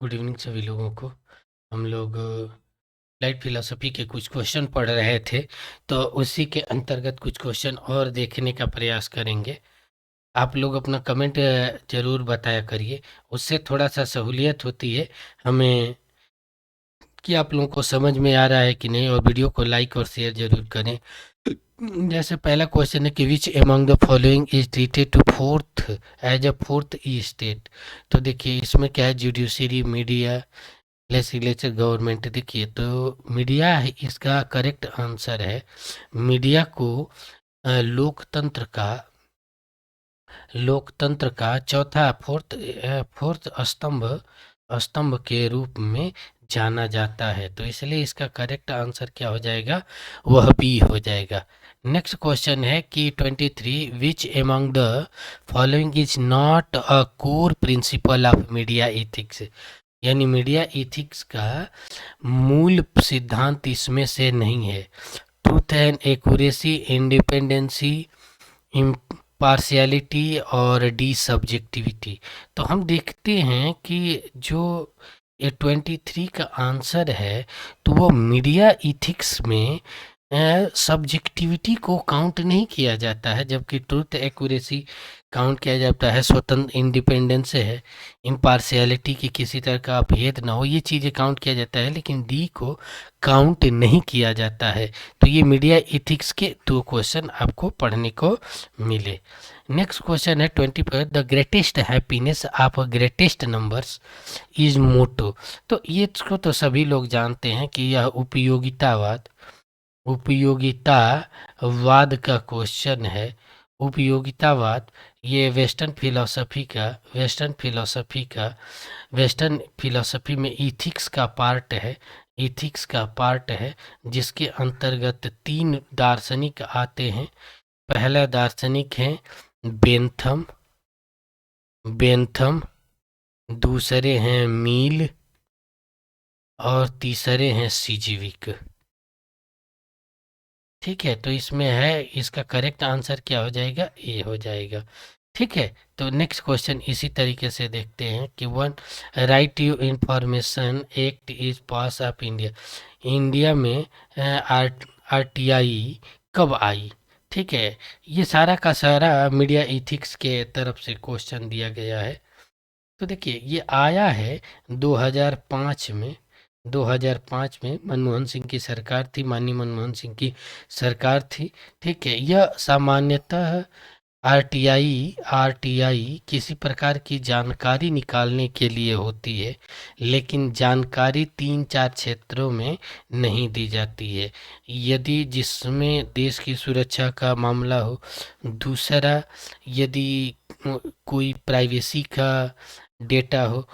Good evening सभी लोगों को। हम लोग लाइट फिलॉसफी के कुछ क्वेश्चन पढ़ रहे थे, तो उसी के अंतर्गत कुछ क्वेश्चन और देखने का प्रयास करेंगे। आप लोग अपना कमेंट ज़रूर बताया करिए, उससे थोड़ा सा सहूलियत होती है हमें कि आप लोगों को समझ में आ रहा है कि नहीं, और वीडियो को लाइक और शेयर ज़रूर करें। जैसे पहला क्वेश्चन है कि which among the following is treated to fourth as a fourth estate. तो देखिए इसमें क्या है, जुडिशरी, मीडिया, लेजिस्लेचर, गवर्नमेंट। देखिए तो मीडिया है इसका करेक्ट आंसर है। मीडिया को लोकतंत्र का चौथा फोर्थ स्तंभ स्तंभ के रूप में जाना जाता है, तो इसलिए इसका करेक्ट आंसर क्या हो जाएगा, वह बी हो जाएगा। नेक्स्ट क्वेश्चन है कि 23 विच among the following is not a core principle of media ethics. यानी मीडिया एथिक्स का मूल सिद्धांत इसमें से नहीं है। Truth and accuracy, independency, impartiality और डी सब्जेक्टिविटी। तो हम देखते हैं कि जो ये 23 का आंसर है, तो वो मीडिया इथिक्स में सब्जेक्टिविटी को काउंट नहीं किया जाता है, जबकि ट्रूथ एक्यूरेसी काउंट किया जाता है, स्वतंत्र इंडिपेंडेंस है, इम्पार्शियलिटी की किसी तरह का भेद ना हो, ये चीज़ें काउंट किया जाता है, लेकिन डी को काउंट नहीं किया जाता है। तो ये मीडिया इथिक्स के दो क्वेश्चन आपको पढ़ने को मिले। नेक्स्ट क्वेश्चन है 24 the greatest happiness of greatest numbers is motto. तो ये इसको तो सभी लोग जानते हैं कि यह उपयोगितावाद का क्वेश्चन है। उपयोगितावाद ये वेस्टर्न फिलॉसफी में इथिक्स का पार्ट है, जिसके अंतर्गत तीन दार्शनिक आते हैं। पहला दार्शनिक है बेंथम, दूसरे हैं मील और तीसरे हैं सिजिविक। ठीक है, तो इसमें है, इसका करेक्ट आंसर क्या हो जाएगा, ए हो जाएगा। ठीक है, तो नेक्स्ट क्वेश्चन इसी तरीके से देखते हैं कि one right to information act is pass of India. India में आरटीआई कब आई। ठीक है, ये सारा का सारा मीडिया इथिक्स के तरफ से क्वेश्चन दिया गया है। तो देखिए ये आया है 2005 में। 2005 में मनमोहन सिंह की सरकार थी, माननीय मनमोहन सिंह की सरकार थी। ठीक है, यह सामान्यतः आरटीआई किसी प्रकार की जानकारी निकालने के लिए होती है, लेकिन जानकारी 3-4 क्षेत्रों में नहीं दी जाती है। यदि जिसमें देश की सुरक्षा का मामला हो, दूसरा यदि कोई प्राइवेसी का डेटा हो,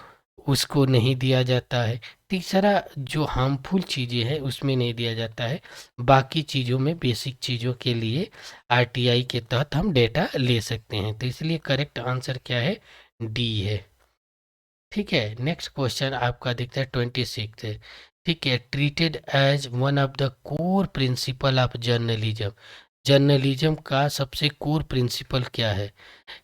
उसको नहीं दिया जाता है। तीसरा जो हार्मफुल चीज़ें हैं उसमें नहीं दिया जाता है। बाकी चीज़ों में, बेसिक चीज़ों के लिए आरटीआई के तहत हम डेटा ले सकते हैं। तो इसलिए करेक्ट आंसर क्या है, डी है। ठीक है, नेक्स्ट क्वेश्चन आपका दिखता है 26 है। ठीक है, treated as one of the core principle of journalism. Journalism का सबसे कोर प्रिंसिपल क्या है।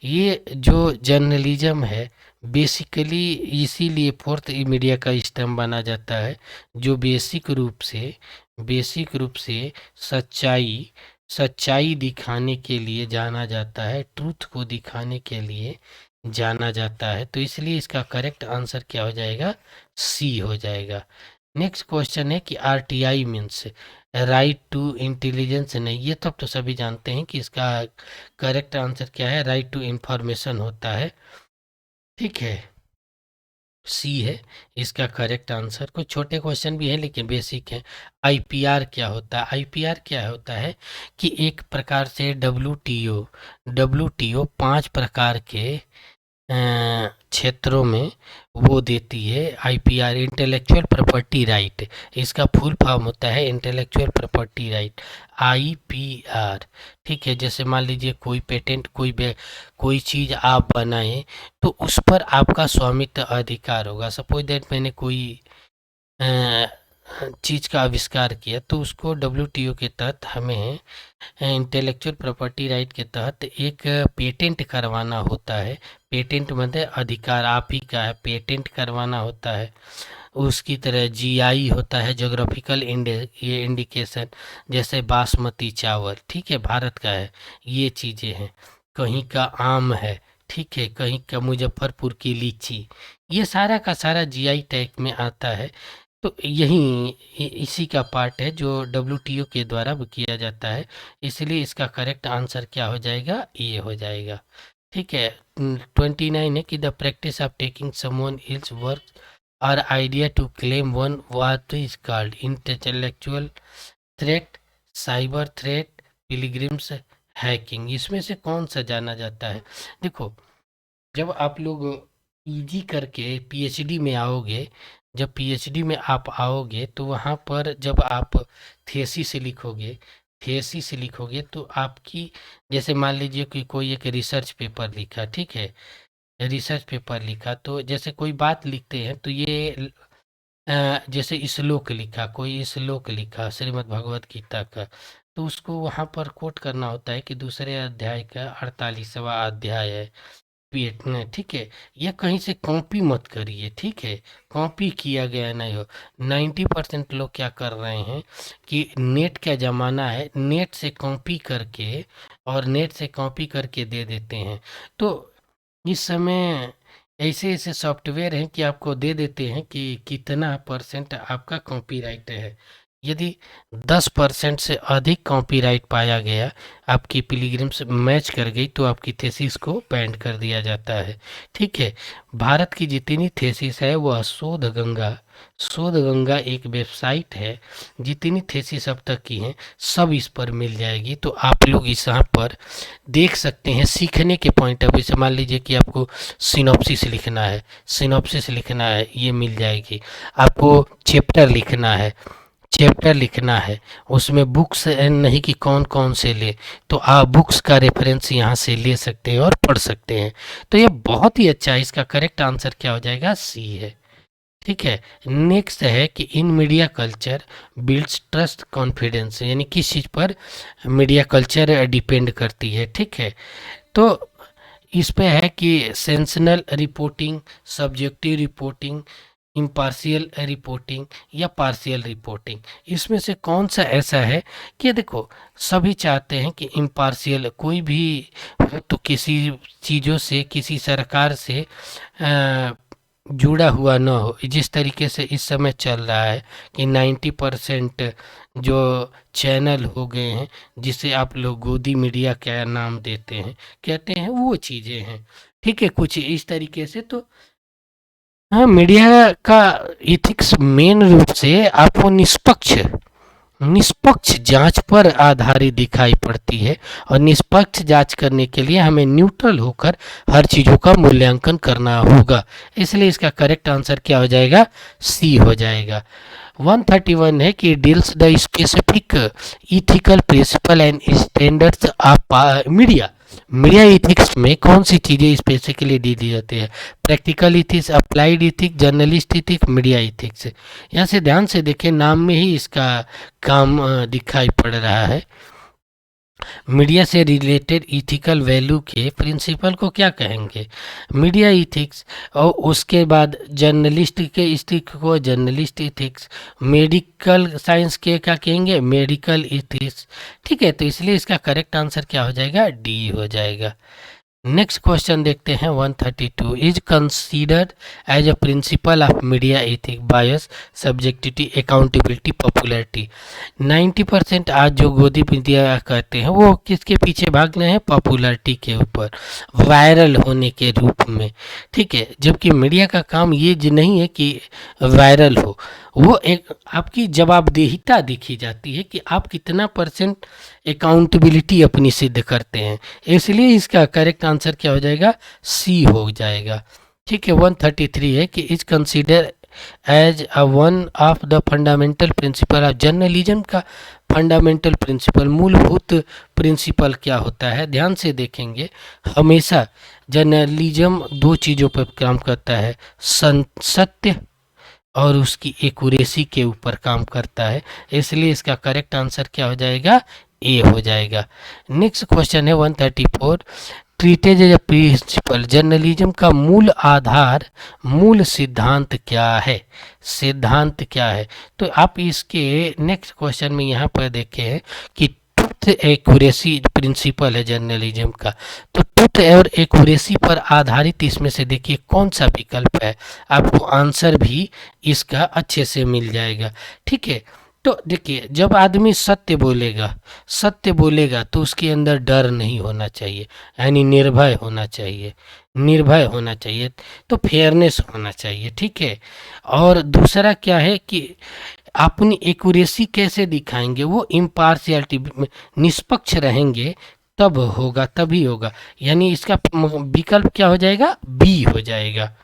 ये जो जर्नलिज्म है बेसिकली इसीलिए फोर्थ मीडिया का स्तंभ माना जाता है, जो बेसिक रूप से सच्चाई दिखाने के लिए जाना जाता है, ट्रूथ को दिखाने के लिए जाना जाता है। तो इसलिए इसका करेक्ट आंसर क्या हो जाएगा, सी हो जाएगा। नेक्स्ट क्वेश्चन है कि RTI means right to intelligence. नहीं, ये तो सभी जानते हैं कि इसका करेक्ट आंसर क्या है, राइट टू इंफॉर्मेशन होता है। ठीक है, सी है इसका करेक्ट आंसर। कुछ छोटे क्वेश्चन भी हैं लेकिन बेसिक हैं। आईपीआर क्या होता है। आईपीआर क्या होता है कि एक प्रकार से डब्ल्यूटीओ 5 प्रकार के क्षेत्रों में वो देती है। आईपीआर इंटेलेक्चुअल प्रॉपर्टी राइट, इसका फुल फॉर्म होता है इंटेलेक्चुअल प्रॉपर्टी राइट, आईपीआर। ठीक है, जैसे मान लीजिए कोई पेटेंट, कोई चीज़ आप बनाएं तो उस पर आपका स्वामित्व अधिकार होगा। सपोज दैट मैंने कोई चीज़ का आविष्कार किया तो उसको डब्ल्यूटीओ के तहत हमें इंटेलेक्चुअल प्रॉपर्टी राइट के तहत एक पेटेंट करवाना होता है। पेटेंट मतलब अधिकार आप ही का है, पेटेंट करवाना होता है। उसकी तरह जीआई होता है, जोग्राफिकल ये इंडिकेशन, जैसे बासमती चावल, ठीक है, भारत का है, ये चीज़ें हैं। कहीं का आम है, ठीक है, कहीं का मुजफ्फरपुर की लीची, ये सारा का सारा जीआई टैग में आता है। तो यही इसी का पार्ट है जो डब्ल्यूटीओ के द्वारा भी किया जाता है। इसलिए इसका करेक्ट आंसर क्या हो जाएगा, ये हो जाएगा। ठीक है। 29 है कि the practice of taking someone else work और idea to claim one what is called intellectual threat, cyber threat, pilgrims hacking. इसमें से कौन सा जाना जाता है? देखो, जब आप लोग पीजी करके पीएचडी में आओगे, जब पीएचडी में आप आओगे तो वहाँ पर जब आप थेसिस लिखोगे तो आपकी, जैसे मान लीजिए कि कोई एक रिसर्च पेपर लिखा, ठीक है, रिसर्च पेपर लिखा तो जैसे कोई बात लिखते हैं तो ये जैसे कोई श्लोक लिखा श्रीमद् भगवत गीता का, तो उसको वहाँ पर कोट करना होता है कि दूसरे अध्याय का 48वां अध्याय है, पेट में, ठीक है। ये कहीं से कॉपी मत करिए, ठीक है, कॉपी किया गया नहीं हो। 90% लोग क्या कर रहे हैं कि नेट का ज़माना है, नेट से कॉपी करके दे देते हैं। तो इस समय ऐसे ऐसे सॉफ्टवेयर हैं कि आपको दे देते हैं कि कितना परसेंट आपका कॉपीराइट है। यदि 10% से अधिक कॉपीराइट पाया गया, आपकी पिलग्रिम्स मैच कर गई, तो आपकी थेसिस को बैंड कर दिया जाता है, ठीक है। भारत की जितनी थेसिस है वह शोध गंगा एक वेबसाइट है, जितनी थेसिस अब तक की हैं सब इस पर मिल जाएगी। तो आप लोग इस यहाँ पर देख सकते हैं सीखने के पॉइंट ऑफ व्यू से। मान लीजिए कि आपको सिनॉप्सिस लिखना है, ये मिल जाएगी। आपको चैप्टर लिखना है, उसमें बुक्स नहीं कि कौन कौन से ले, तो आप बुक्स का रेफरेंस यहाँ से ले सकते हैं और पढ़ सकते हैं। तो ये बहुत ही अच्छा है। इसका करेक्ट आंसर क्या हो जाएगा, सी है, ठीक है। नेक्स्ट है कि in media culture builds trust confidence, यानी किस चीज़ पर मीडिया कल्चर डिपेंड करती है, ठीक है। तो इस पे है कि sensational reporting, subjective reporting, impartial reporting या पार्शियल रिपोर्टिंग। इसमें से कौन सा ऐसा है कि देखो, सभी चाहते हैं कि इम्पार्शियल कोई भी हो तो किसी चीज़ों से, किसी सरकार से जुड़ा हुआ न हो। जिस तरीके से इस समय चल रहा है कि 90% जो चैनल हो गए हैं, जिसे आप लोग गोदी मीडिया क्या नाम देते हैं, कहते हैं, वो चीज़ें हैं, ठीक है, कुछ इस तरीके से। तो हाँ, मीडिया का इथिक्स मेन रूप से आपको निष्पक्ष जांच पर आधारित दिखाई पड़ती है, और निष्पक्ष जांच करने के लिए हमें न्यूट्रल होकर हर चीज़ों का मूल्यांकन करना होगा। इसलिए इसका करेक्ट आंसर क्या हो जाएगा, सी हो जाएगा। 131 है कि deals the specific ethical principle and standards of media ethics में कौन सी चीज़ें स्पेसिफिकली दी जाती है? Practical ethics, applied ethics, journalist ethics, media ethics. यहाँ से ध्यान से देखें, नाम में ही इसका काम दिखाई पड़ रहा है। मीडिया से रिलेटेड इथिकल वैल्यू के प्रिंसिपल को क्या कहेंगे, मीडिया इथिक्स। और उसके बाद जर्नलिस्ट के इथिक्स को जर्नलिस्ट इथिक्स, मेडिकल साइंस के क्या कहेंगे, मेडिकल इथिक्स, ठीक है। तो इसलिए इसका करेक्ट आंसर क्या हो जाएगा, डी हो जाएगा। नेक्स्ट क्वेश्चन देखते हैं 132 is considered as a principle of media ethic bias, subjectivity, accountability, popularity. 90% आज जो गोदी मीडिया कहते हैं वो किसके पीछे भाग रहे हैं, पॉपुलैरिटी के ऊपर, वायरल होने के रूप में, ठीक है। जबकि मीडिया का काम ये नहीं है कि वायरल हो, वो एक आपकी जवाबदेहिता दिखी जाती है कि आप कितना परसेंट अकाउंटेबिलिटी अपनी सिद्ध करते हैं। इसलिए इसका करेक्ट आंसर क्या हो जाएगा, सी हो जाएगा, ठीक है। 133 है कि is consider as a one of the fundamental principle of journalism का फंडामेंटल प्रिंसिपल, मूलभूत प्रिंसिपल क्या होता है? ध्यान से देखेंगे, हमेशा जर्नलिज्म दो चीज़ों पर काम करता है, सत्य और उसकी एक्यूरेसी के ऊपर काम करता है, इसलिए इसका करेक्ट आंसर क्या हो जाएगा, ए हो जाएगा। नेक्स्ट क्वेश्चन है 134, treated as a principle, journalism का मूल आधार, मूल सिद्धांत क्या है, सिद्धांत क्या है। तो आप इसके नेक्स्ट क्वेश्चन में यहाँ पर देखें कि ट्रुथ एक्यूरेसी प्रिंसिपल है जर्नलिज्म का, तो ट्रुथ और एक्यूरेसी पर आधारित इसमें से देखिए कौन सा विकल्प है, आपको आंसर भी इसका अच्छे से मिल जाएगा। ठीक है, तो देखिए जब आदमी सत्य बोलेगा तो उसके अंदर डर नहीं होना चाहिए, यानी निर्भय होना चाहिए, निर्भय होना चाहिए, तो फेयरनेस होना चाहिए। ठीक है, और दूसरा क्या है कि अपनी एक्यूरेसी कैसे दिखाएंगे, वो इम्पार्शियलिटी, निष्पक्ष रहेंगे तब होगा, तभी होगा, यानी इसका विकल्प क्या हो जाएगा, बी हो जाएगा।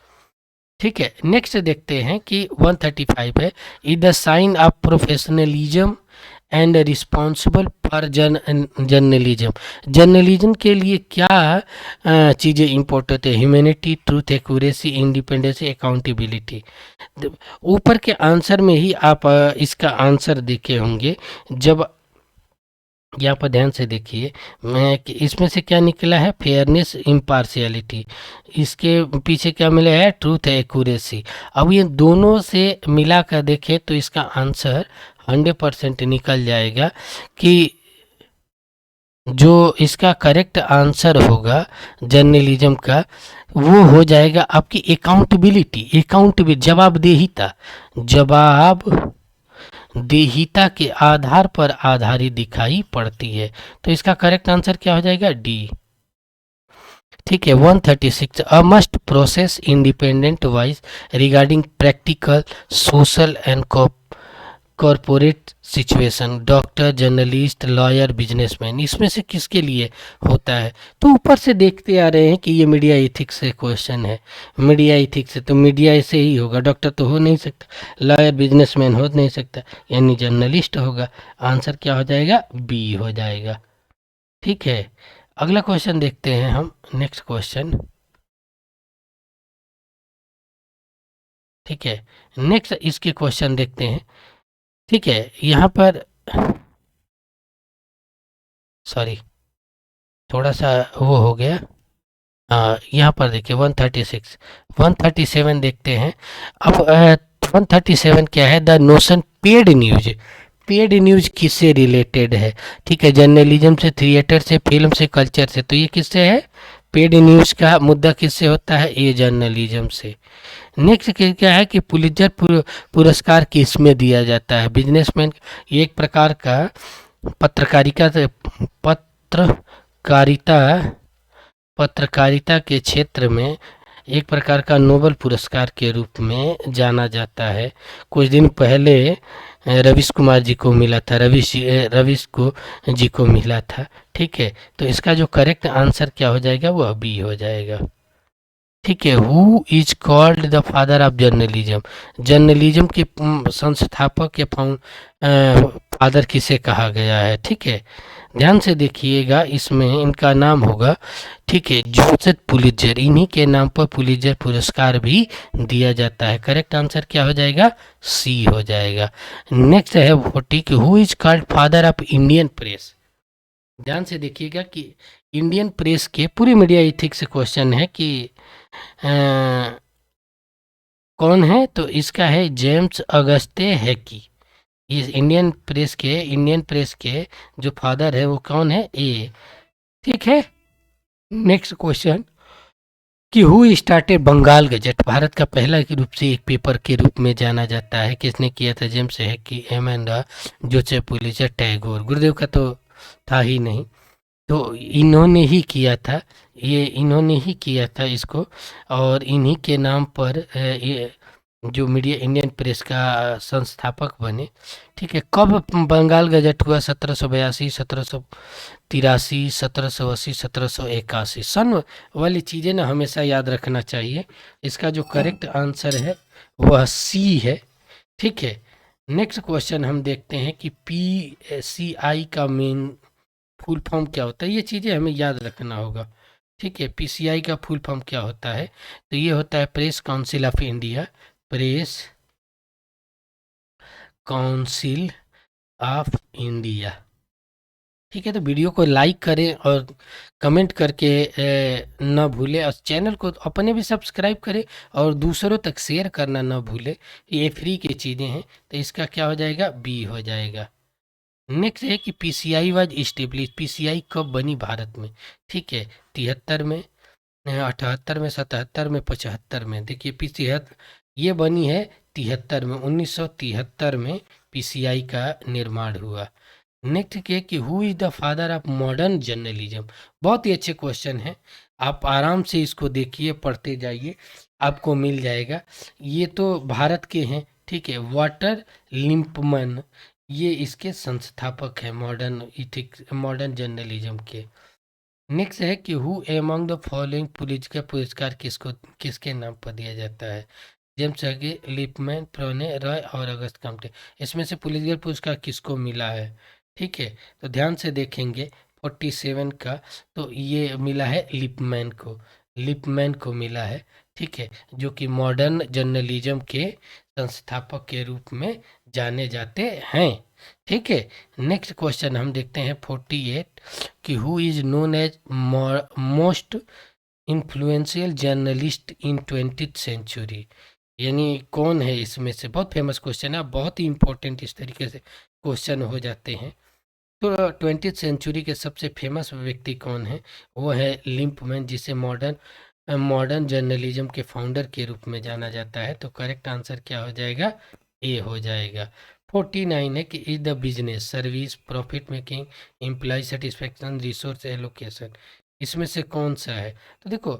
ठीक है, नेक्स्ट देखते हैं कि 135 है, is the sign of professionalism and responsible for journalism, journalism के लिए क्या चीज़ें इंपॉर्टेंट है, humanity, truth, accuracy, independence, accountability. ऊपर के आंसर में ही आप इसका आंसर देखे होंगे, जब यहाँ पर ध्यान से देखिए मैं कि इसमें से क्या निकला है, फेयरनेस, इम्पार्शियलिटी, इसके पीछे क्या मिला है, ट्रूथ, एक्यूरेसी। अब ये दोनों से मिला कर देखें तो इसका आंसर 100% निकल जाएगा कि जो इसका करेक्ट आंसर होगा जर्नलिज्म का, वो हो जाएगा आपकी अकाउंटेबिलिटी, जवाबदेहिता के आधार पर आधारित दिखाई पड़ती है, तो इसका करेक्ट आंसर क्या हो जाएगा, डी। ठीक है, 136, a must process independent wise regarding practical, social and corporate situation, doctor, journalist, lawyer, businessman, इसमें से किसके लिए होता है। तो ऊपर से देखते आ रहे हैं कि ये मीडिया एथिक्स से क्वेश्चन है, मीडिया एथिक्स से, तो मीडिया से ही होगा, डॉक्टर तो हो नहीं सकता, लॉयर, बिजनेसमैन हो नहीं सकता, यानी जर्नलिस्ट होगा। आंसर क्या हो जाएगा, बी हो जाएगा। ठीक है, अगला क्वेश्चन देखते हैं हम, नेक्स्ट क्वेश्चन। ठीक है, नेक्स्ट इसके क्वेश्चन देखते हैं। ठीक है, यहाँ पर सॉरी थोड़ा सा वो हो गया, यहाँ पर देखिए 136, 137 देखते हैं। अब 137 क्या है, the notion paid news, paid news किससे रिलेटेड है। ठीक है, जर्नलिज्म से, थिएटर से, फिल्म से, कल्चर से, तो ये किससे है, पेड न्यूज का मुद्दा किससे होता है, ये जर्नलिज्म से। नेक्स्ट क्या है कि पुलित्जर पुरस्कार किस में दिया जाता है, बिजनेसमैन, ये एक प्रकार का पत्रकारिता पत्रकारिता के क्षेत्र में एक प्रकार का नोबेल पुरस्कार के रूप में जाना जाता है। कुछ दिन पहले रवीश कुमार जी को मिला था, रवीश को जी को मिला था। ठीक है, तो इसका जो करेक्ट आंसर क्या हो जाएगा, वह बी हो जाएगा। ठीक है, who is called the father of journalism, journalism के संस्थापक या फादर किसे कहा गया है। ठीक है, ध्यान से देखिएगा, इसमें इनका नाम होगा, ठीक है, जोसेफ पुलित्जर, इन्हीं के नाम पर पुलित्जर पुरस्कार भी दिया जाता है। करेक्ट आंसर क्या हो जाएगा, सी हो जाएगा। नेक्स्ट है 40, who is called father of Indian press, ध्यान से देखिएगा कि इंडियन प्रेस के पूरी मीडिया एथिक्स से क्वेश्चन है कि कौन है, तो इसका है जेम्स अगस्ते हैकी। इस इंडियन प्रेस के जो फादर है वो कौन है, ए। ठीक है, नेक्स्ट क्वेश्चन कि who started Bengal gazette, Bharat का पहला के रूप से एक पेपर के रूप में जाना जाता है, किसने किया था, जेम्स हैकी, एमेंडा, जोसेफ पुलित्जर, टैगोर। गुरुदेव का तो था ही नहीं, तो इन्होंने ही किया था, इन्होंने ही किया था इसको, और इन्हीं के नाम पर ये जो मीडिया इंडियन प्रेस का संस्थापक बने। ठीक है, कब बंगाल गजट हुआ, 1782, 1783, 1780, 1781, सन वाली चीज़ें ना हमेशा याद रखना चाहिए। इसका जो करेक्ट आंसर है वह सी है। ठीक है, नेक्स्ट क्वेश्चन हम देखते हैं कि PCI का मेन फुल फॉर्म क्या होता है, ये चीज़ें हमें याद रखना होगा। ठीक है, PCI का फुल फॉर्म क्या होता है, तो ये होता है press council of India, press council of India. ठीक है, तो वीडियो को लाइक करें और कमेंट करके ना भूलें, और चैनल को अपने भी सब्सक्राइब करें और दूसरों तक शेयर करना ना भूलें। ये फ्री की चीज़ें हैं, तो इसका क्या हो जाएगा, बी हो जाएगा। नेक्स्ट है कि पीसीआई वाज इस्टेब्लिश, पीसीआई कब बनी भारत में? ठीक है, 73 में, 78 में, 77 में, 75 में। देखिए पीसीआई ये बनी है 73 में, 1973 में पीसीआई का निर्माण हुआ। नेक्स्ट के कि who is the father of modern journalism. बहुत ही अच्छे क्वेश्चन है, आप आराम से इसको देखिए, पढ़ते जाइए, आपको मिल जाएगा। ये तो भारत के हैं, ठीक है, वाटर लिम्पमन, ये इसके संस्थापक हैं मॉडर्न इथिक्स, मॉडर्न जर्नलिज्म के। नेक्स्ट है कि who among the following Pulitzer पुरस्कार किसको, किसके नाम पर दिया जाता है? जेम्स हगी, लिपमैन, प्रोने रॉय और अगस्त कम्टे। इसमें से पुलित्जर पुरस्कार किसको मिला है? ठीक है, तो ध्यान से देखेंगे 47 का, तो ये मिला है लिपमैन को, लिपमैन को मिला है। ठीक है, जो कि मॉडर्न जर्नलिज्म के संस्थापक के रूप में जाने जाते हैं। ठीक है, नेक्स्ट क्वेश्चन हम देखते हैं 48 कि who is known as most influential journalist in 20th century. यानी कौन है इसमें से, बहुत फेमस क्वेश्चन है, बहुत ही इंपॉर्टेंट इस तरीके से क्वेश्चन हो जाते हैं। तो 20th सेंचुरी के सबसे फेमस व्यक्ति कौन है? वो है लिंपमैन, जिसे मॉडर्न जर्नलिज्म के फाउंडर के रूप में जाना जाता है। तो करेक्ट आंसर क्या हो जाएगा, ए हो जाएगा। 49 है कि is the business service profit making employ satisfaction resource allocation, इसमें से कौन सा है? तो देखो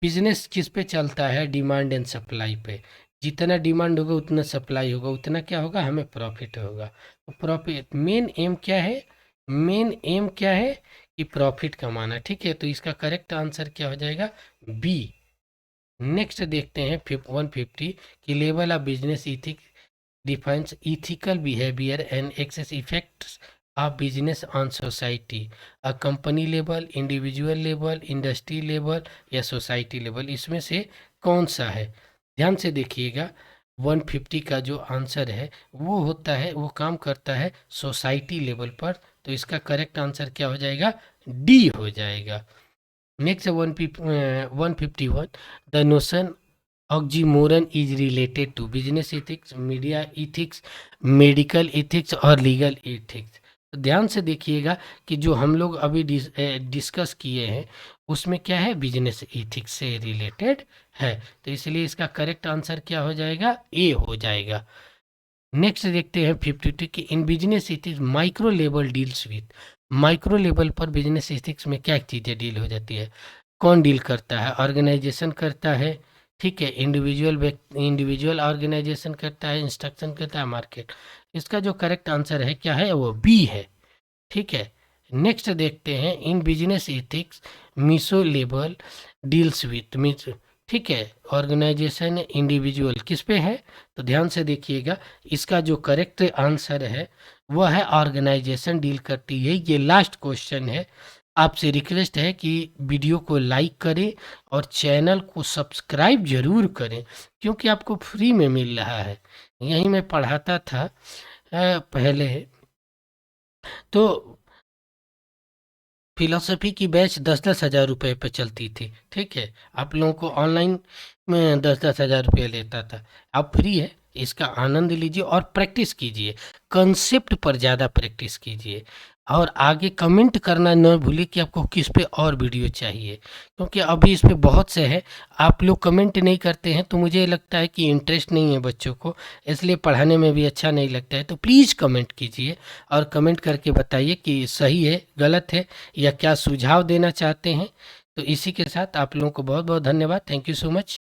बिजनेस किस पे चलता है, डिमांड एंड सप्लाई पे। जितना डिमांड होगा उतना सप्लाई होगा, उतना क्या होगा, हमें प्रॉफिट होगा। तो प्रॉफिट मेन एम क्या है, मेन एम क्या है कि प्रॉफिट कमाना। ठीक है, तो इसका करेक्ट आंसर क्या हो जाएगा, बी। नेक्स्ट देखते हैं 150 की level of business ethics defines ethical behaviour and access effects of business on society, a company level, individual level, industry level या सोसाइटी लेवल, इसमें से कौन सा है? ध्यान से देखिएगा 150 का जो आंसर है वो होता है, वो काम करता है सोसाइटी लेवल पर। तो इसका करेक्ट आंसर क्या हो जाएगा, डी हो जाएगा। Next 151 the notion oxymoron is related to business ethics, media ethics, medical ethics और लीगल इथिक्स। तो ध्यान से देखिएगा कि जो हम लोग अभी डिस्कस किए हैं उसमें क्या है, बिजनेस इथिक्स से रिलेटेड है। तो इसलिए इसका करेक्ट आंसर क्या हो जाएगा, ए हो जाएगा। नेक्स्ट देखते हैं 52 की इन business ethics micro level deals with, micro level पर बिजनेस इथिक्स में क्या चीज़ें डील हो जाती है, कौन डील करता है? ऑर्गेनाइजेशन करता है, ठीक है, इंडिविजुअल ऑर्गेनाइजेशन करता है, इंस्ट्रक्शन करता है, मार्केट। इसका जो करेक्ट आंसर है क्या है, वो बी है। ठीक है, नेक्स्ट देखते हैं इन बिजनेस इथिक्स मीसो लेबल डील्स विथ मीस, ठीक है, ऑर्गेनाइजेशन इंडिविजुअल किस पे है? तो ध्यान से देखिएगा, इसका जो करेक्ट आंसर है वह है ऑर्गेनाइजेशन डील करती है। ये लास्ट क्वेश्चन है, आपसे रिक्वेस्ट है कि वीडियो को लाइक करें और चैनल को सब्सक्राइब जरूर करें, क्योंकि आपको फ्री में मिल रहा है। यही मैं पढ़ाता था पहले, तो फिलोसफी की बैच 10-10 हज़ार रुपये पे चलती थी। ठीक है, आप लोगों को ऑनलाइन में 10-10 हज़ार रुपये लेता था। अब फ्री है, इसका आनंद लीजिए और प्रैक्टिस कीजिए, कंसेप्ट पर ज़्यादा प्रैक्टिस कीजिए। और आगे कमेंट करना न भूलिए कि आपको किस पे और वीडियो चाहिए, क्योंकि अभी इस पे बहुत से हैं, आप लोग कमेंट नहीं करते हैं तो मुझे लगता है कि इंटरेस्ट नहीं है बच्चों को, इसलिए पढ़ाने में भी अच्छा नहीं लगता है। तो प्लीज़ कमेंट कीजिए और कमेंट करके बताइए कि सही है, गलत है, या क्या सुझाव देना चाहते हैं। तो इसी के साथ आप लोगों को बहुत बहुत धन्यवाद। Thank you so much.